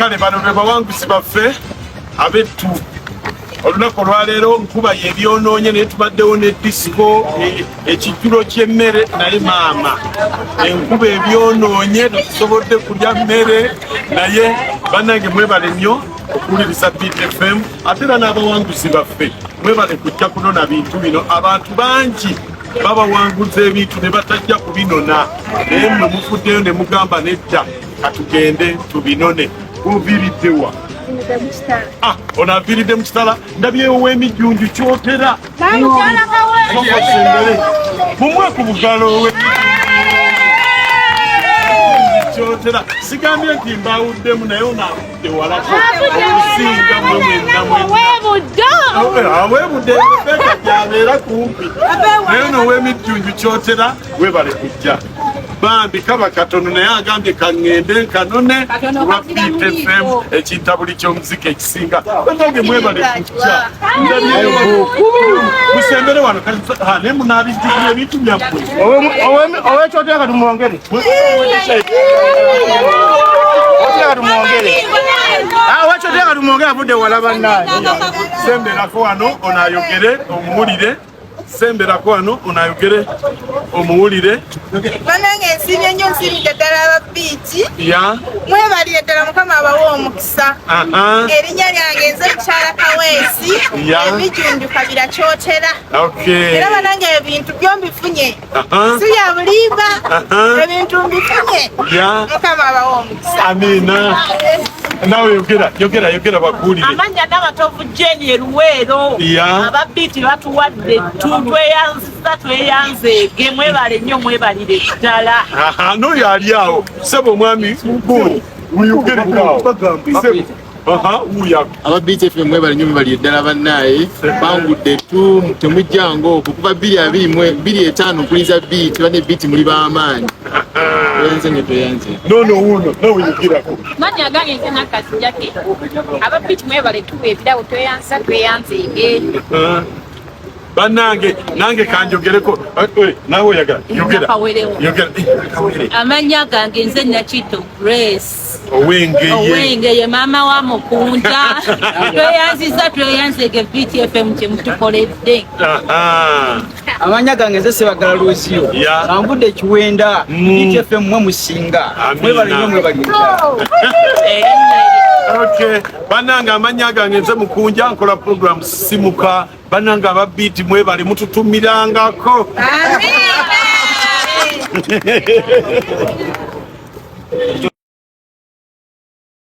kale bano be bawanguzi baffe abettu olunaku olwaleero nkuba yebyonoonye naye tubaddewo ne disiko ekijjulo ky'emmere naye maama enkuba ebyonoonye tetusobodde kulya mmere naye bannange mwebale nnyo okuwuliriza Beat FM ate era n'abawanguzi baffe mwebale kujja kunona bintu bino abantu bangi babawanguza ebintu ne batajja kubinona naye mmwe mufuddeyo ne mugamba nedda katugende tubinone kuviiriddewa ono aviiridde mu kitala ndabyewo w'emijjunju kyotera mumwe ku bugalo kyotera sigambye nti mbawuddemu naye onaavudde walako okusinga awebudde ebeka gyabeera kumpi naye ono w'emijjunju kyotera webale kujja bambi kaba katono naye agambye kaŋŋende nkanone lwa Beat FM ekintabuli ky'omuziki ekisinga banange mwebale kujja musembere wano naye munaabijjukira ebintu byammwe owekyotera katumwongere owekyotera katumwongere avudde wala bannaye semberako wano onayogere omuwulire semberako wano onayogere omuwulire banange ensibye nnyo nsibidde ddala aba Beat ya mwebalire ddala mukama abawe omukisa erinnya lyange nze Mukyala Kaweesi emijunju kabira kyotera era banange ebintu byombifunye si bya bulimba ebintu mbifunye mukama abawe omukisa amina nawe yogera bakuwulire amanya n'abatovu Jeni Luweero aba Beat batuwadde tweyanzeege mwebale nnyo mwebalire ddala n'oyo ali awo sebo omwami boni muyogere aba Beat FM mwebale nnyo mwebalire ddala bannaye bangudde tu temujjango okuva 2:25 okuliza Beat bane Beat muli b'amaanyi nono wuno nawe yogirako manya gange nze nakasi jake aba Beat mwebale tuba ebirawo tweyanzeege bannange nange kanjogereko nawe oyagala yogera amanya gange nze Nakitto Grace owengeye maama wa Mukunda tweyanzeege Beat FM kyemutukoledde amanya gange nze Sebagala Luziyo anvudde Kiwenda Beat FM mwe musinga mwebale nnyo mwebalire Okay, bannange amanya gange nze Mukunja nkola program Simuka bannange aba Beat mwebale mututumirangako